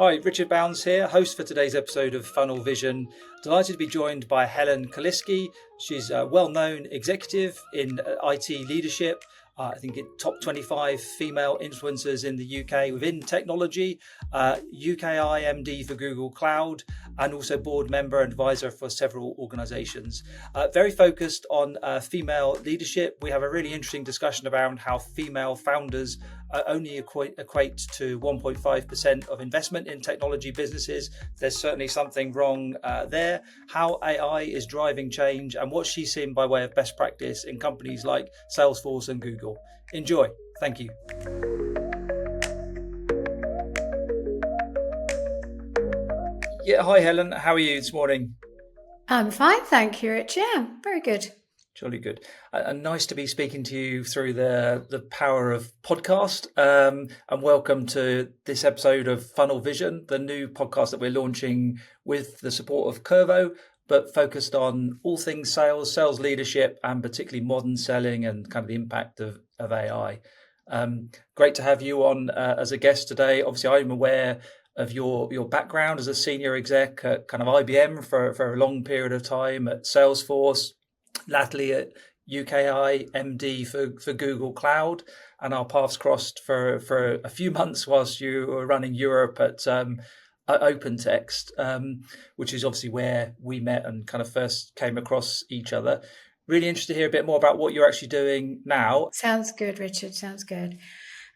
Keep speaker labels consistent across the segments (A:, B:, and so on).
A: Hi, Richard Bounds here, host for today's episode of Funnel Vision. Delighted to be joined by Helen Kaliski. She's a well-known executive in IT leadership. I think top 25 female influencers in the UK within technology, UKI MD for Google Cloud, and also board member and advisor for several organizations. Very focused on female leadership. We have a really interesting discussion around how female founders only equate to 1.5% of investment in technology businesses. There's certainly something wrong there. How AI is driving change and what she's seen by way of best practice in companies like Salesforce and Google. Enjoy. Thank you. Yeah, hi Helen. How are you this morning?
B: I'm fine, thank you, Rich. Yeah, very good.
A: Jolly good. And nice to be speaking to you through the power of podcast. And welcome to this episode of Funnel Vision, the new podcast that we're launching with the support of Curvo, but focused on all things sales leadership, and particularly modern selling and kind of the impact of AI. Great to have you on as a guest today. Obviously, I'm aware of your background as a senior exec at kind of IBM for a long period of time, at Salesforce, latterly at UKI MD for Google Cloud, and our paths crossed for a few months whilst you were running Europe at OpenText, which is obviously where we met and kind of first came across each other. Really interested to hear a bit more about what you're actually doing now.
B: Sounds good, Richard. Sounds good.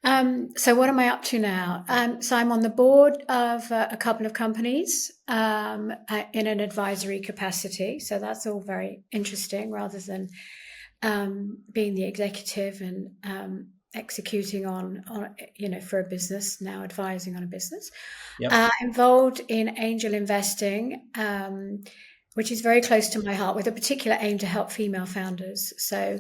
B: So what am I up to now? So I'm on the board of a couple of companies in an advisory capacity. So that's all very interesting, rather than being the executive and executing on for a business, now advising on a business.
A: Yep.
B: Involved in angel investing, which is very close to my heart, with a particular aim to help female founders. So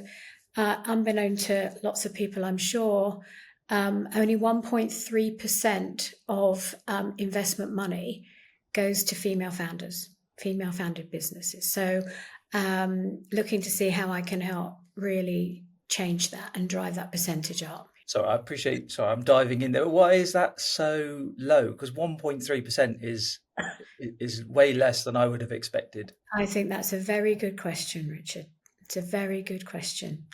B: unbeknown to lots of people, I'm sure, only 1.3% of investment money goes to female founded businesses. So looking to see how I can help really change that and drive that percentage up.
A: So I appreciate, sorry, I'm diving in there. Why is that so low? Because 1.3% is way less than I would have expected.
B: I think that's a very good question, Richard. It's a very good question.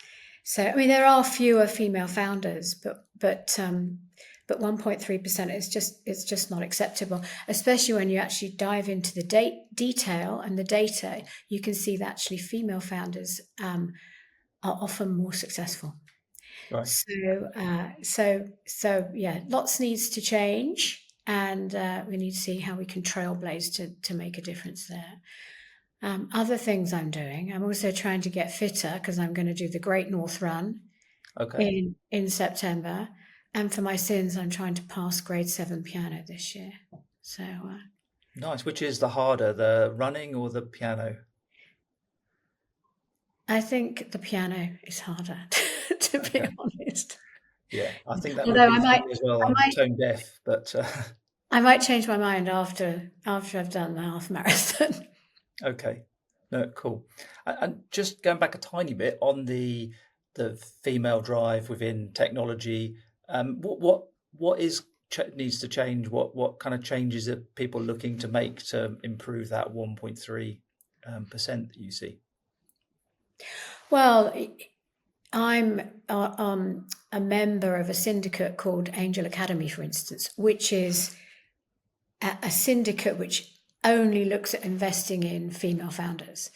B: So, I mean, there are fewer female founders, but 1.3% is just not acceptable, especially when you actually dive into the detail and the data. You can see that actually female founders are often more successful.
A: Right.
B: So yeah, lots needs to change, and we need to see how we can trailblaze to make a difference there. Other things I'm doing, I'm also trying to get fitter, because I'm going to do the Great North Run in September. And for my sins, I'm trying to pass grade 7 piano this year. So
A: nice. Which is the harder, the running or the piano?
B: I think the piano is harder, to be honest.
A: Yeah, I think that would be for me as well. I'm tone deaf, but
B: I might change my mind after I've done the half marathon.
A: Okay, no, cool. And just going back a tiny bit on the female drive within technology, what needs to change? What kind of changes are people looking to make to improve that 1.3% that you see?
B: Well, I'm a member of a syndicate called Angel Academy, for instance, which is a syndicate which only looks at investing in female founders.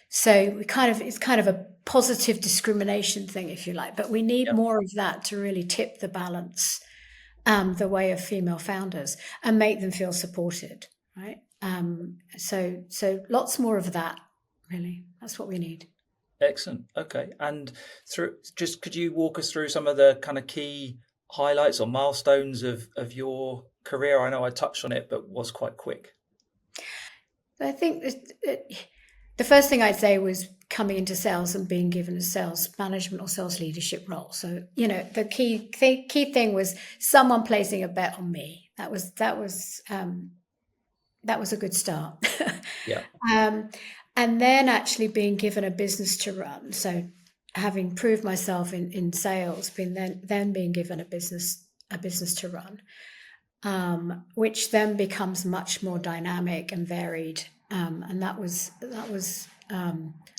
B: So it's kind of a positive discrimination thing, if you like, but we need more of that to really tip the balance the way of female founders and make them feel supported, right? So lots more of that, really. That's what we need.
A: Excellent. Okay. And could you walk us through some of the kind of key highlights or milestones of your career? I know I touched on it, but was quite quick.
B: I think the first thing I'd say was coming into sales and being given a sales management or sales leadership role. So, the key thing was someone placing a bet on me. That was a good start.
A: Yeah.
B: And then actually being given a business to run. So having proved myself in sales, being given a business to run. which then becomes much more dynamic and varied. And that was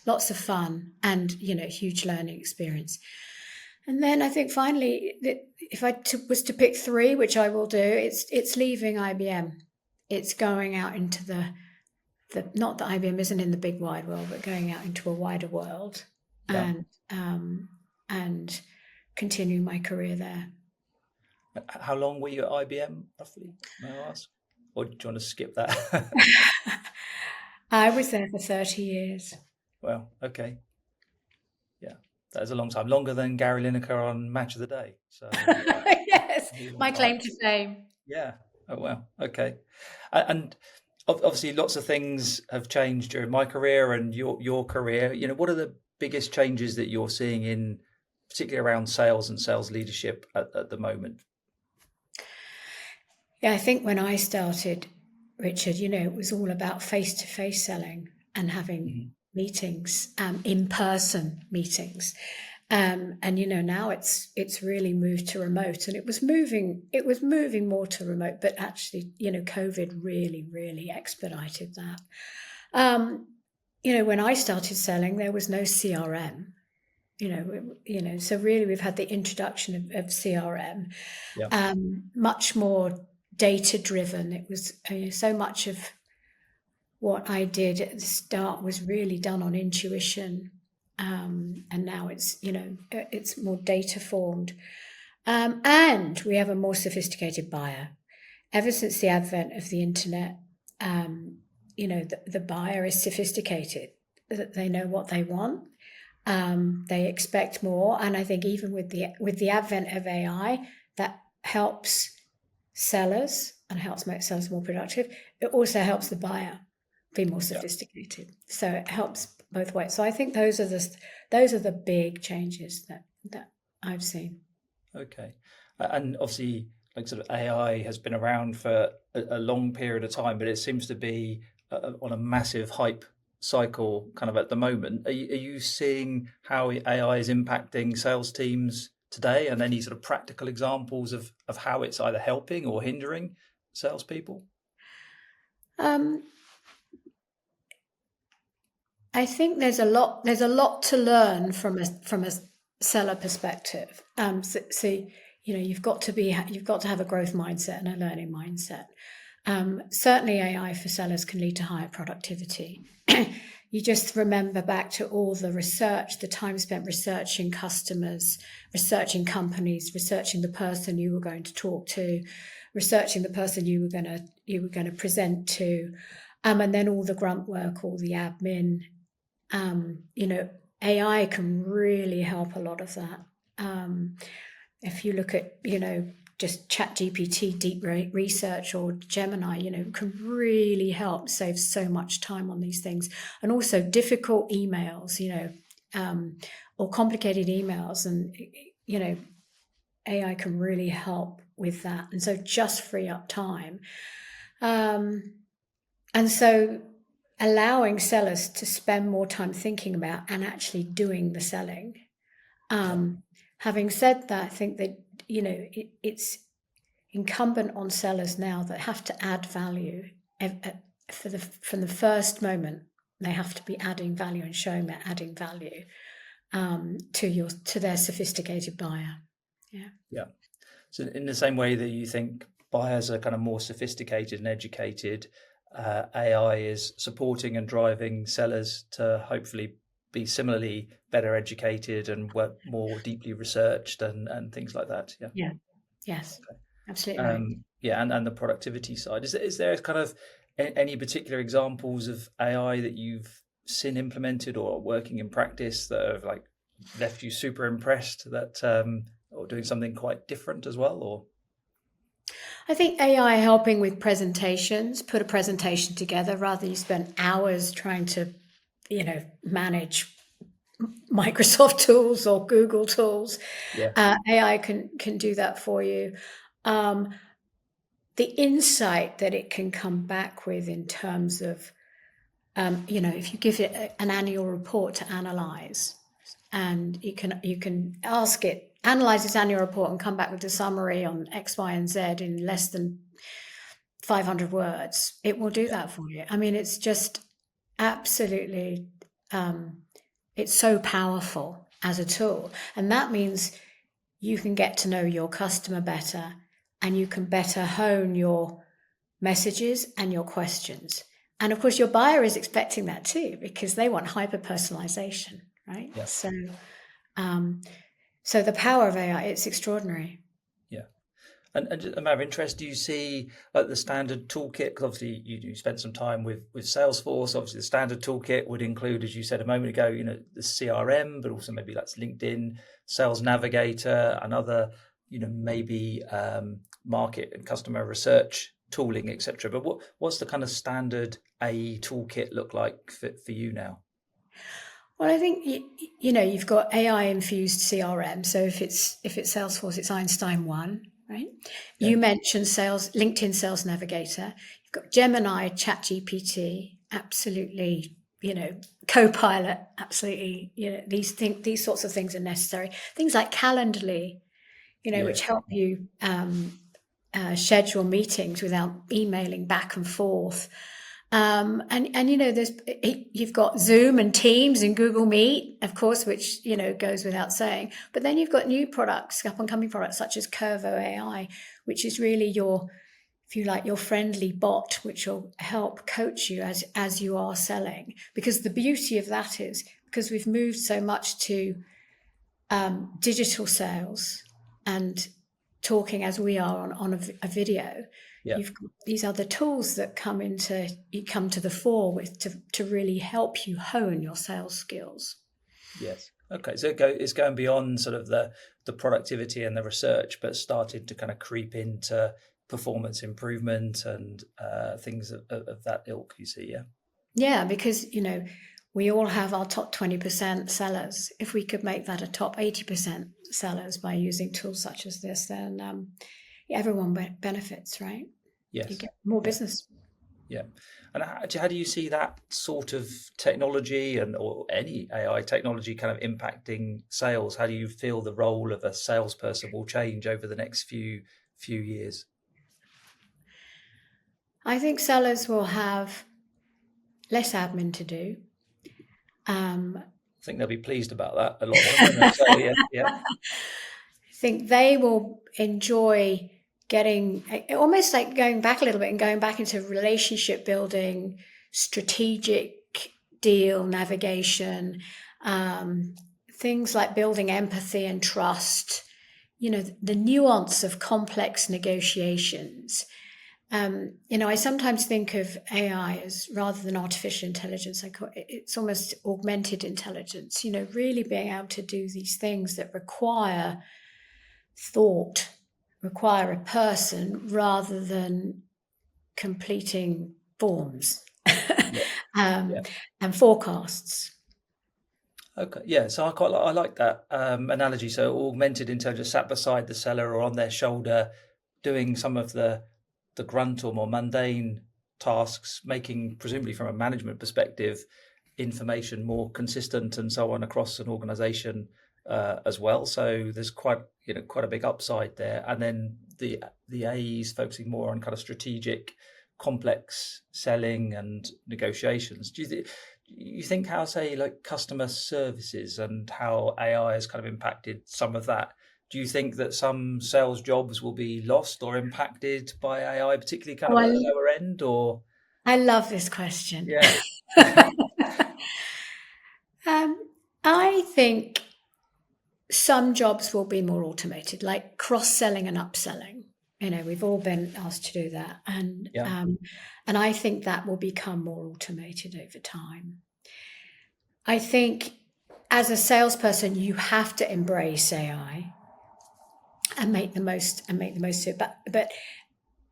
B: lots of fun and, huge learning experience. And then I think finally, if I was to pick three, which I will do, it's leaving IBM. It's going out into the not that IBM isn't in the big wide world, but going out into a wider world,
A: Yeah.
B: and continuing my career there.
A: How long were you at IBM, roughly, may I ask? Or do you want to skip that?
B: I was there for 30 years.
A: Well, okay. Yeah, that is a long time. Longer than Gary Lineker on Match of the Day. So
B: Yes, my
A: long
B: claim
A: time.
B: to fame.
A: Yeah. Oh, well, okay. And obviously lots of things have changed during my career and your career. What are the biggest changes that you're seeing in particularly around sales and sales leadership at the moment?
B: Yeah, I think when I started, Richard, it was all about face-to-face selling and having meetings, in-person meetings. And now it's really moved to remote, and it was moving more to remote, but actually, COVID really, really expedited that. When I started selling, there was no CRM. So really we've had the introduction of CRM,
A: Yeah.
B: much more data driven. It was so much of what I did at the start was really done on intuition, and now it's more data formed, and we have a more sophisticated buyer. Ever since the advent of the internet, the buyer is sophisticated. They know what they want. They expect more, and I think even with the advent of AI, that helps sellers and helps make sellers more productive. It also helps the buyer be more sophisticated. So it helps both ways. So I think those are the big changes that I've seen.
A: Okay. And obviously, like sort of AI has been around for a long period of time, but it seems to be on a massive hype cycle kind of at the moment. Are you seeing how AI is impacting sales teams today, and any sort of practical examples of how it's either helping or hindering salespeople?
B: I think there's a lot to learn from a seller perspective. So you've got to have a growth mindset and a learning mindset. Certainly AI for sellers can lead to higher productivity. You just remember back to all the research, the time spent researching customers, researching companies, researching the person you were going to talk to, researching the person you were going to present to, and then all the grunt work, all the admin. AI can really help a lot of that. If you look at, just ChatGPT, deep research, or Gemini, can really help save so much time on these things. And also difficult emails, or complicated emails. And, AI can really help with that. And so just free up time. And so allowing sellers to spend more time thinking about and actually doing the selling. Having said that, I think that, it's incumbent on sellers now that have to add value from the first moment. They have to be adding value and showing they're adding value to their sophisticated buyer.
A: Yeah. So in the same way that you think buyers are kind of more sophisticated and educated, AI is supporting and driving sellers to hopefully be similarly better educated and work more deeply researched and things like that.
B: Yeah. Yes. Absolutely right.
A: And the productivity side. Is there kind of any particular examples of AI that you've seen implemented or working in practice that have like left you super impressed that or doing something quite different as well? Or
B: I think AI helping with presentations, put a presentation together rather than you spend hours trying to, manage Microsoft tools or Google tools. AI can do that for you. The insight that it can come back with in terms of, if you give it an annual report to analyze, and you can ask it, analyze its annual report and come back with a summary on X, Y, and Z in less than 500 words, it will do that for you. I mean, it's just absolutely, it's so powerful as a tool. And that means you can get to know your customer better, and you can better hone your messages and your questions. And of course, your buyer is expecting that too, because they want hyper personalization, right?
A: Yeah.
B: So the power of AI, it's extraordinary.
A: Yeah. And just a matter of interest, do you see like the standard toolkit? Because obviously you spent some time with Salesforce. Obviously, the standard toolkit would include, as you said a moment ago, the CRM, but also maybe that's LinkedIn, Sales Navigator, and other, maybe market and customer research tooling, etc. But what's the kind of standard AE toolkit look like for you now?
B: Well, I think you've got AI infused CRM. So if it's Salesforce, it's Einstein One, right?
A: Okay.
B: You mentioned LinkedIn Sales Navigator. You've got Gemini, ChatGPT, absolutely. Copilot, absolutely. These sorts of things are necessary. Things like Calendly, which
A: Yes.
B: help you schedule meetings without emailing back and forth. You've got Zoom and Teams and Google Meet, of course, which goes without saying. But then you've got new products, up and coming products such as Curvo AI, which is really your friendly bot, which will help coach you as you are selling. Because the beauty of that is because we've moved so much to digital sales and talking as we are on a video.
A: Yeah.
B: You've got these other tools that come to the fore to really help you hone your sales skills.
A: Yes. Okay. So it's going beyond sort of the productivity and the research, but started to kind of creep into performance improvement and things of that ilk, you see, yeah?
B: Yeah, because, we all have our top 20% sellers. If we could make that a top 80% sellers by using tools such as this, then everyone benefits, right?
A: Yes.
B: You get more
A: Yeah.
B: business.
A: Yeah. And how do you see that sort of technology or any AI technology kind of impacting sales? How do you feel the role of a salesperson will change over the next few years?
B: I think sellers will have less admin to do.
A: I think they'll be pleased about that, a lot of them, won't they? So, yeah.
B: I think they will enjoy getting almost like going back a little bit and going back into relationship building, strategic deal navigation, things like building empathy and trust, the nuance of complex negotiations. I sometimes think of AI as, rather than artificial intelligence, it's almost augmented intelligence, really being able to do these things that require thought, require a person rather than completing forms
A: Yeah.
B: and forecasts.
A: Okay, yeah. So I like that analogy. So augmented intelligence sat beside the seller or on their shoulder, doing some of the grunt or more mundane tasks, making presumably from a management perspective, information more consistent and so on across an organisation as well. So there's quite a big upside there. And then the AEs focusing more on kind of strategic, complex selling and negotiations. Do you think how, say, like customer services and how AI has kind of impacted some of that? Do you think that some sales jobs will be lost or impacted by AI, particularly kind of at the lower end? Or
B: I love this question.
A: yeah,
B: I think some jobs will be more automated, like cross-selling and upselling. We've all been asked to do that, and
A: yeah,
B: and I think that will become more automated over time. I think as a salesperson, you have to embrace AI and make the most of it, but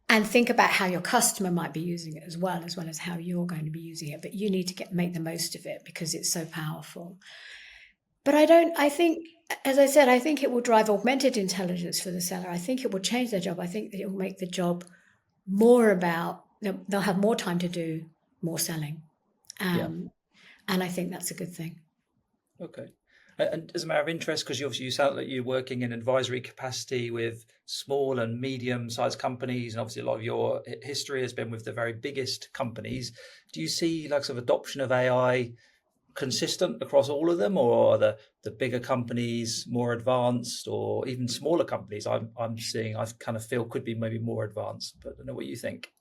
B: and think about how your customer might be using it as well as how you're going to be using it. But you need to make the most of it because it's so powerful. But I think, as I said, I think it will drive augmented intelligence for the seller. I think it will change their job. I think that it will make the job more about, they'll have more time to do more selling.
A: yeah.
B: And I think that's a good thing.
A: Okay. And as a matter of interest, because you sound like you're working in advisory capacity with small and medium-sized companies, and obviously a lot of your history has been with the very biggest companies. Do you see like sort of adoption of AI consistent across all of them, or are the bigger companies more advanced, or even smaller companies I'm seeing I kind of feel could be maybe more advanced, but I don't know what you think.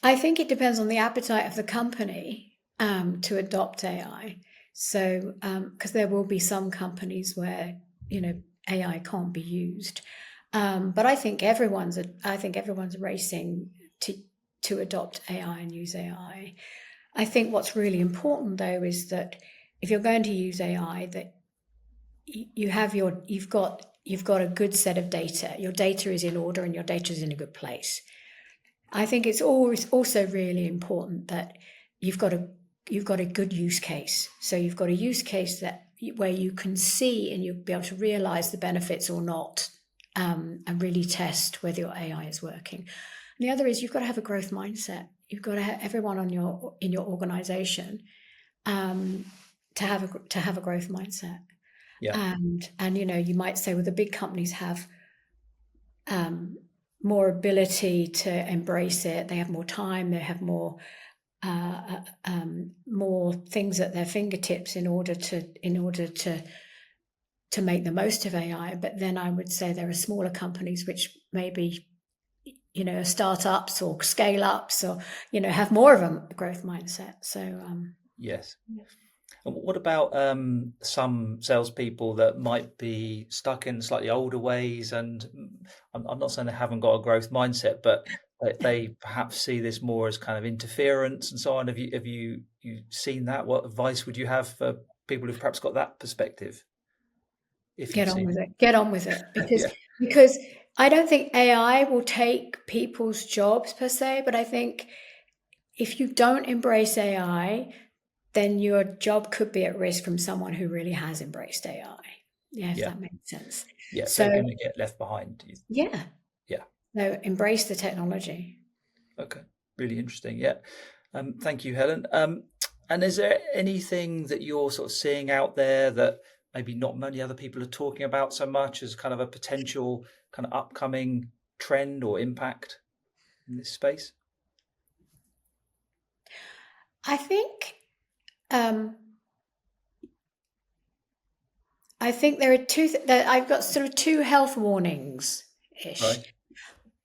B: I think it depends on the appetite of the company to adopt AI. So, because there will be some companies where AI can't be used, but I think everyone's racing to adopt AI and use AI. I think what's really important though is that if you're going to use AI, that you've got a good set of data. Your data is in order and your data is in a good place. I think it's always also really important that you've got a good use case. So you've got a use case where you can see and you'll be able to realize the benefits or not, and really test whether your AI is working. And the other is you've got to have a growth mindset. You've got to have everyone in your organization to have a growth mindset.
A: Yeah.
B: And you might say, well, the big companies have more ability to embrace it. They have more time. They have more things at their fingertips in order to make the most of AI. But then I would say there are smaller companies which maybe startups or scale ups or have more of a growth mindset. So
A: Yes. And what about some salespeople that might be stuck in slightly older ways? And I'm not saying they haven't got a growth mindset, but they perhaps see this more as kind of interference and so on. Have you seen that? What advice would you have for people who've perhaps got that perspective? If you've
B: get on
A: seen
B: with it. Get on with it
A: it,
B: because
A: yeah,
B: because I don't think AI will take people's jobs per se, but I think if you don't embrace AI, then your job could be at risk from someone who really has embraced AI. Yeah, if
A: yeah,
B: that makes sense.
A: yeah.
B: So
A: They're going to get left behind.
B: yeah,
A: Yeah.
B: so embrace the technology.
A: Okay. Really interesting. Yeah. Thank you, Helen. And is there anything that you're sort of seeing out there that maybe not many other people are talking about so much as kind of a potential kind of upcoming trend or impact in this space?
B: I think um, there are I've got sort of two health warnings ish.
A: Right.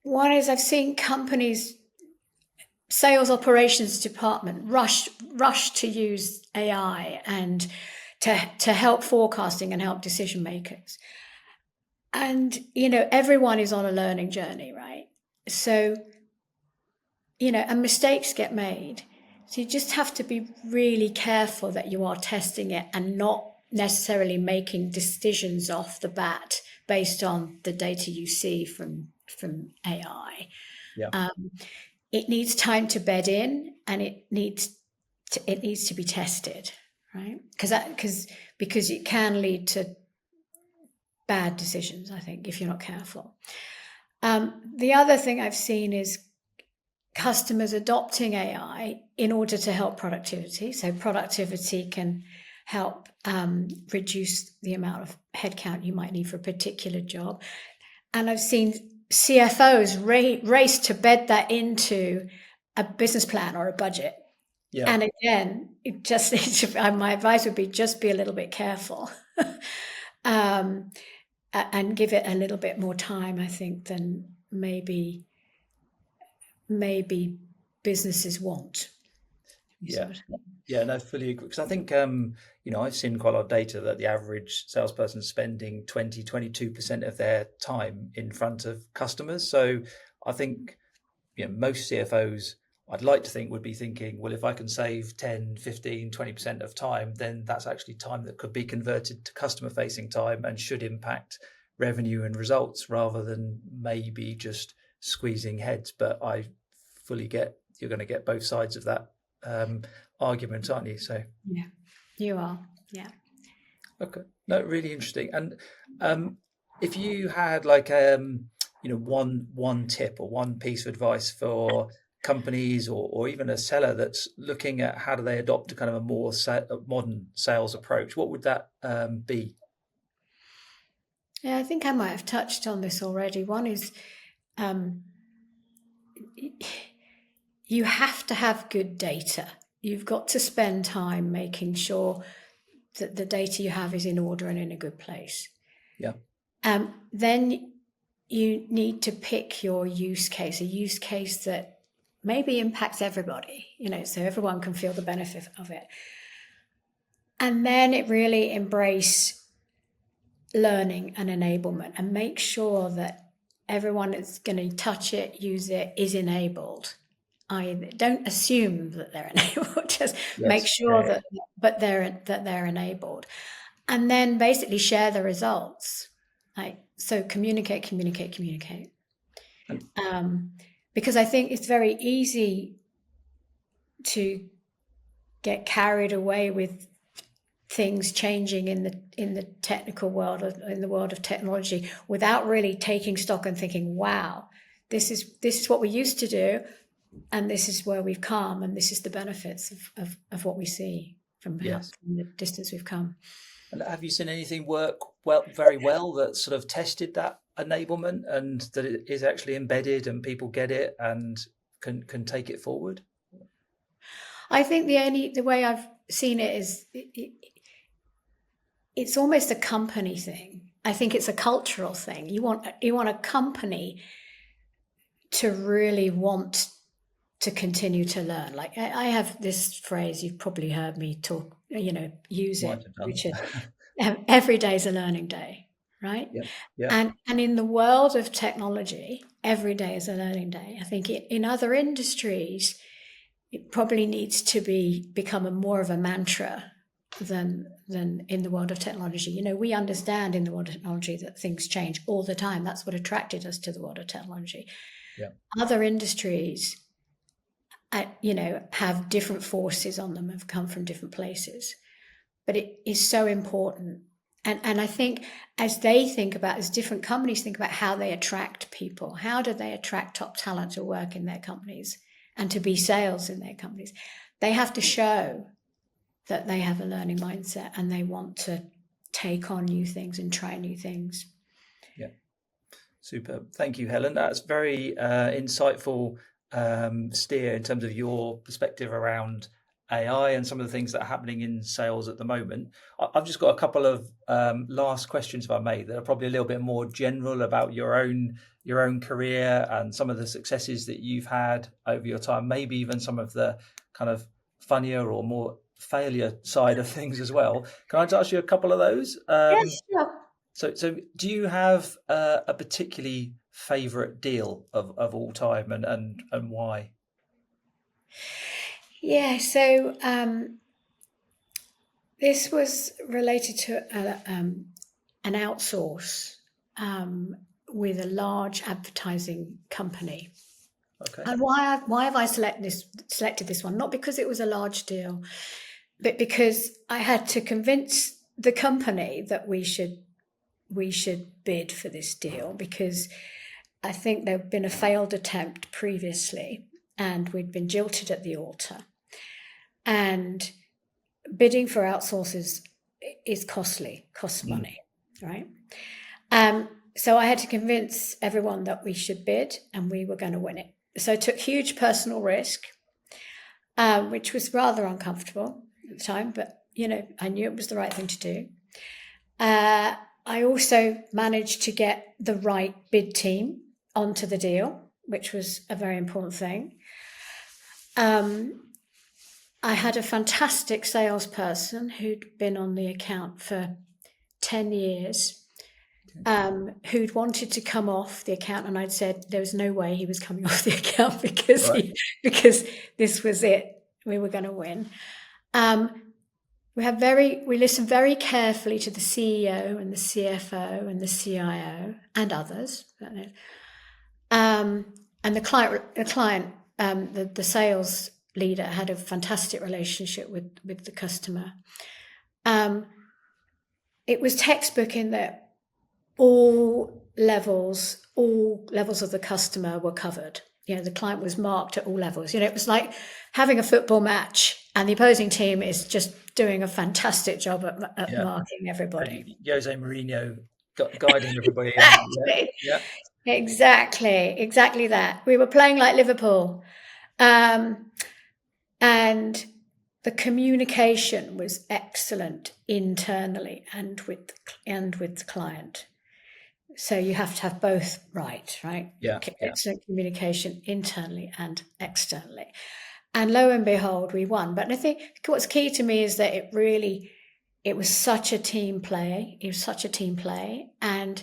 B: One is I've seen companies, sales operations department rush to use AI and to help forecasting and help decision makers. And everyone is on a learning journey, right? So and mistakes get made. So you just have to be really careful that you are testing it and not necessarily making decisions off the bat based on the data you see from AI.
A: Yeah.
B: It needs time to bed in, and it needs to be tested, right? Because it can lead to bad decisions, I think, if you're not careful. The other thing I've seen is customers adopting AI in order to help productivity. So productivity can help reduce the amount of headcount you might need for a particular job. And I've seen CFOs race to bed that into a business plan or a budget.
A: Yeah.
B: And again, it just needs to, my advice would be just be a little bit careful. And give it a little bit more time, I think, than maybe businesses want.
A: Yeah. Yeah, no, fully agree. Because I think, I've seen quite a lot of data that the average salesperson is spending 22% of their time in front of customers. So I think, most CFOs, I'd like to think, would be thinking, well, if I can save 10, 15, 20% of time, then that's actually time that could be converted to customer facing time and should impact revenue and results rather than maybe just squeezing heads. But I fully get you're going to get both sides of that argument, aren't you? So
B: yeah, you are. Yeah.
A: okay, no, really interesting. And if you had like one tip or one piece of advice for companies or even a seller that's looking at how do they adopt a kind of a more modern sales approach, what would that be?
B: Yeah, I think I might have touched on this already. One is you have to have good data. You've got to spend time making sure that the data you have is in order and in a good place.
A: Yeah.
B: Then you need to pick your use case, a use case that maybe impacts everybody, so everyone can feel the benefit of it. And then it really embrace learning and enablement and make sure that everyone that's going to touch it, use it, is enabled. I don't assume that they're enabled, just make sure that they're enabled. And then basically share the results. So communicate. Because I think it's very easy to get carried away with things changing in the technical world, or in the world of technology, without really taking stock and thinking, wow, this is what we used to do, and this is where we've come, and this is the benefits of what we see from the distance we've come.
A: And have you seen anything work very well that sort of tested that enablement, and that it is actually embedded and people get it and can take it forward?
B: I think the way I've seen it is it's almost a company thing. I think it's a cultural thing. You want a company to really want to continue to learn. Like I have this phrase, you've probably heard me talk, use it, which is every day is a learning day, right?
A: Yeah.
B: And in the world of technology, every day is a learning day. I think in other industries, it probably needs to become more of a mantra than in the world of technology. We understand in the world of technology that things change all the time. That's what attracted us to the world of technology.
A: Yeah.
B: Other industries, have different forces on them, have come from different places. But it is so important. And I think as different companies think about how they attract people, how do they attract top talent to work in their companies and to be sales in their companies, they have to show that they have a learning mindset and they want to take on new things and try new things.
A: Yeah. Super. Thank you, Helen. That's very insightful steer in terms of your perspective around AI and some of the things that are happening in sales at the moment. I've just got a couple of last questions, if I may, that are probably a little bit more general about your own career and some of the successes that you've had over your time, maybe even some of the kind of funnier or more failure side of things as well. Can I just ask you a couple of those?
B: Yes, sure.
A: So do you have a particularly favorite deal of all time, and why?
B: Yeah, so this was related to an outsource with a large advertising company.
A: Okay.
B: And why have I selected this one? Not because it was a large deal, but because I had to convince the company that we should bid for this deal, because I think there had been a failed attempt previously and we'd been jilted at the altar. And bidding for outsources is costly, costs money, right? So I had to convince everyone that we should bid and we were going to win it. So I took huge personal risk, which was rather uncomfortable at the time, but I knew it was the right thing to do. I also managed to get the right bid team onto the deal, which was a very important thing. I had a fantastic salesperson who'd been on the account for 10 years, who'd wanted to come off the account, and I'd said there was no way he was coming off the account because this was it. We were going to win. We listened very carefully to the CEO and the CFO and the CIO and others. And the client, the sales leader had a fantastic relationship with the customer. It was textbook in that all levels of the customer were covered. the client was marked at all levels. It was like having a football match and the opposing team is just doing a fantastic job at marking everybody.
A: And Jose Mourinho guiding everybody.
B: Exactly. Exactly that. We were playing like Liverpool. And the communication was excellent internally and with the client. So you have to have both right?
A: Yeah.
B: Excellent communication internally and externally. And lo and behold, we won. But I think what's key to me is that it was such a team play. It was such a team play. And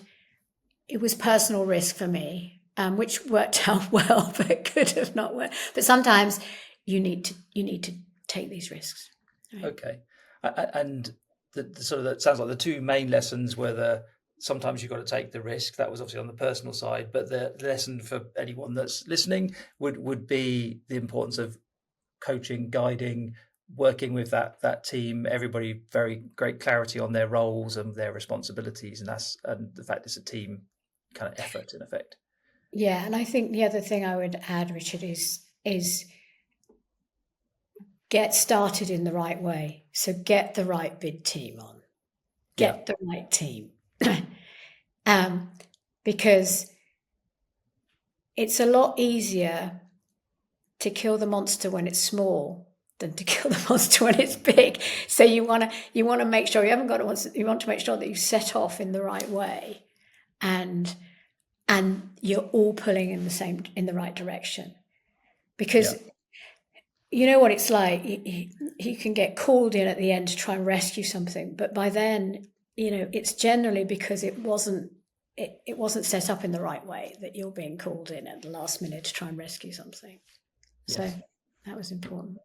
B: it was personal risk for me, which worked out well, but could have not worked. But sometimes you need to take these risks.
A: Right? Okay. And the sort of, that sounds like the two main lessons were sometimes you've got to take the risk. That was obviously on the personal side, but the lesson for anyone that's listening would be the importance of coaching, guiding, working with that team, everybody very great clarity on their roles and their responsibilities, and the fact it's a team kind of effort in effect.
B: Yeah, and I think the other thing I would add, Richard, is get started in the right way. So get the right bid team on. Get the right team. Because it's a lot easier to kill the monster when it's small than to kill the monster when it's big. So you want to make sure you want to make sure that you set off in the right way, and you're all pulling in the right direction. Because you know what it's like. You can get called in at the end to try and rescue something, but by then, it's generally because it wasn't set up in the right way that you're being called in at the last minute to try and rescue something. So that was important.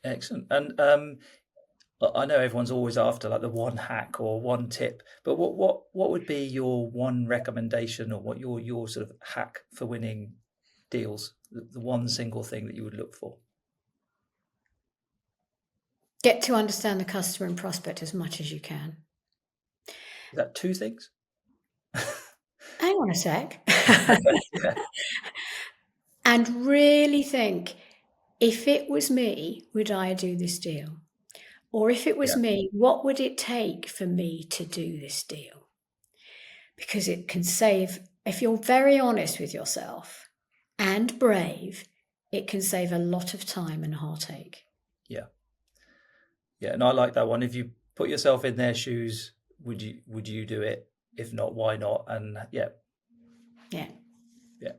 A: Excellent. And I know everyone's always after like the one hack or one tip, but what would be your one recommendation, or what your sort of hack for winning deals? The one single thing that you would look for?
B: Get to understand the customer and prospect as much as you can.
A: Is that two things?
B: Hang on a sec. And really think, if it was me, would I do this deal? Or if it was me, what would it take for me to do this deal? Because it can save, if you're very honest with yourself and brave, it can save a lot of time and heartache.
A: Yeah, and I like that one. If you put yourself in their shoes, would you do it? If not, why not? And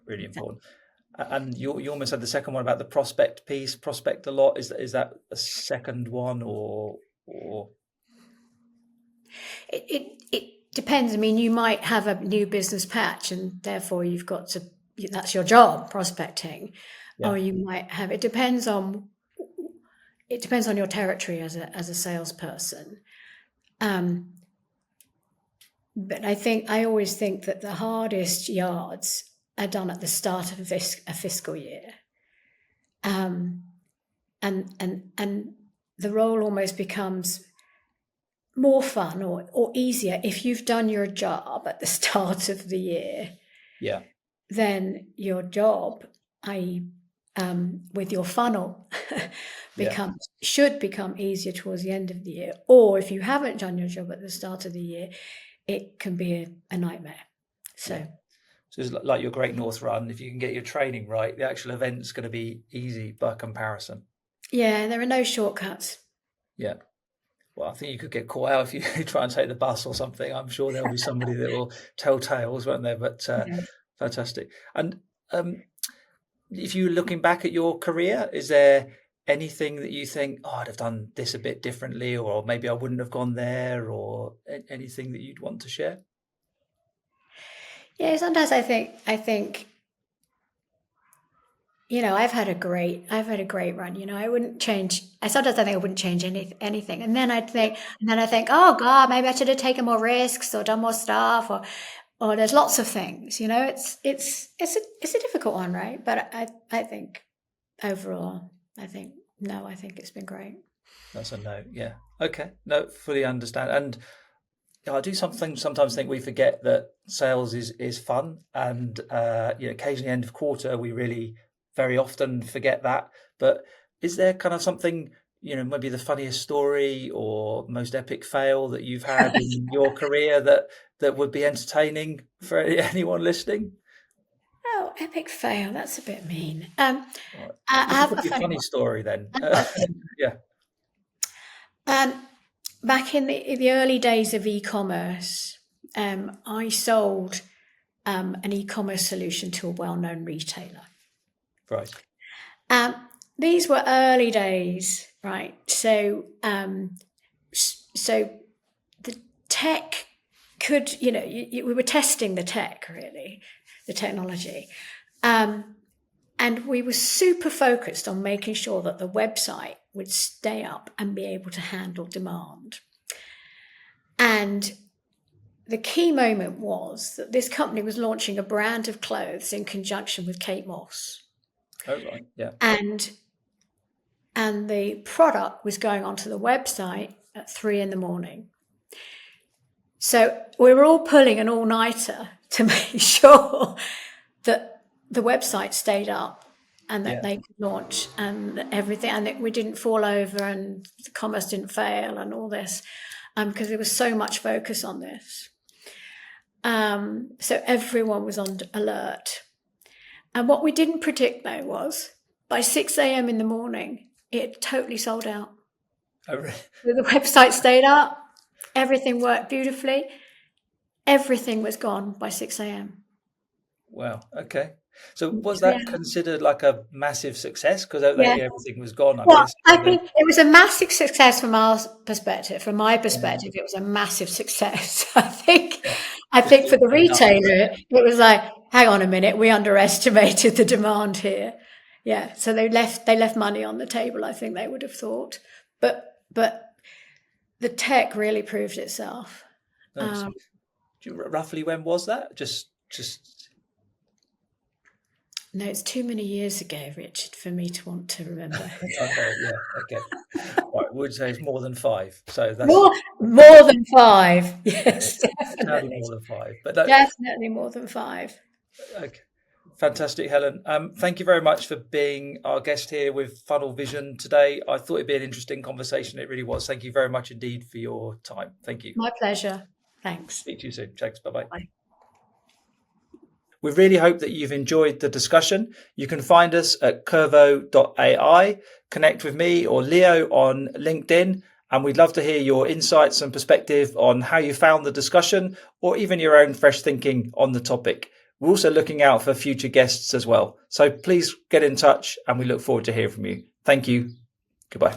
A: really important. And you almost had the second one about the prospect piece. Prospect a lot. Is that a second one, or?
B: It depends. I mean, you might have a new business patch, and therefore you've got to. That's your job, prospecting, or you might have. It depends on your territory as a salesperson. But I always think that the hardest yards are done at the start of a fiscal year. And the role almost becomes more fun or easier if you've done your job at the start of the year.
A: Yeah.
B: Then your job, with your funnel, should become easier towards the end of the year. Or if you haven't done your job at the start of the year, it can be a nightmare. So
A: it's like your Great North Run. If you can get your training right, the actual event's going to be easy by comparison.
B: Yeah, there are no shortcuts.
A: Yeah. Well, I think you could get caught out if you try and take the bus or something. I'm sure there'll be somebody that will tell tales, won't there? But fantastic. And if you're looking back at your career, is there anything that you think, I'd have done this a bit differently, or maybe I wouldn't have gone there, or anything that you'd want to share?
B: Yeah, sometimes I think I've had a great run. I wouldn't change. Sometimes I think I wouldn't change anything, and then I think, oh God, maybe I should have taken more risks or done more stuff, or there's lots of things. It's a difficult one, right? But I think overall, I think it's been great. That's
A: a no. Yeah. Okay. No, fully understand. And I do sometimes think we forget that sales is fun, and occasionally end of quarter we really very often forget that. But is there kind of something, maybe the funniest story or most epic fail that you've had in your career that would be entertaining for anyone listening?
B: Oh, epic fail. That's a bit mean.
A: Right.
B: I
A: It
B: have
A: could
B: a
A: be a
B: funny
A: funny
B: one.
A: story then.
B: I've got a funny
A: Yeah.
B: Back in the early days of e-commerce, I sold an e-commerce solution to a well-known retailer.
A: Right.
B: These were early days, right? So the tech could, we were testing the tech, really, the technology. And we were super focused on making sure that the website would stay up and be able to handle demand. And the key moment was that this company was launching a brand of clothes in conjunction with Kate Moss.
A: Oh, right. Yeah.
B: And the product was going onto the website at 3 a.m. So we were all pulling an all-nighter to make sure that the website stayed up and that they could launch and everything, and that we didn't fall over and the commerce didn't fail and all this, because there was so much focus on this. So everyone was on alert. And what we didn't predict, though, was by 6 a.m. in the morning, it totally sold out.
A: Oh, really?
B: The website stayed up. Everything worked beautifully. Everything was gone by 6 a.m.
A: Wow. Okay. So was that considered like a massive success? Because everything was gone, I
B: Well,
A: guess.
B: I think it was a massive success from our perspective. From my perspective, it was a massive success. I think for the retailer, it was like, hang on a minute, we underestimated the demand here. Yeah, so they left money on the table, I think they would have thought. But the tech really proved itself.
A: Nice. Roughly when was that? Just.
B: No, it's too many years ago, Richard, for me to want to remember.
A: Okay, yeah, okay. Right, would say it's more than 5. So that's
B: more than 5. Yes, definitely.
A: more than 5. But
B: definitely more than 5.
A: Okay. Fantastic, Helen. Thank you very much for being our guest here with Funnel Vision today. I thought it'd be an interesting conversation. It really was. Thank you very much indeed for your time. Thank you.
B: My pleasure. Thanks.
A: Speak to you soon. Thanks. Bye-bye.
B: Bye.
A: We really hope that you've enjoyed the discussion. You can find us at curvo.ai, connect with me or Leo on LinkedIn, and we'd love to hear your insights and perspective on how you found the discussion or even your own fresh thinking on the topic. We're also looking out for future guests as well. So please get in touch and we look forward to hearing from you. Thank you. Goodbye.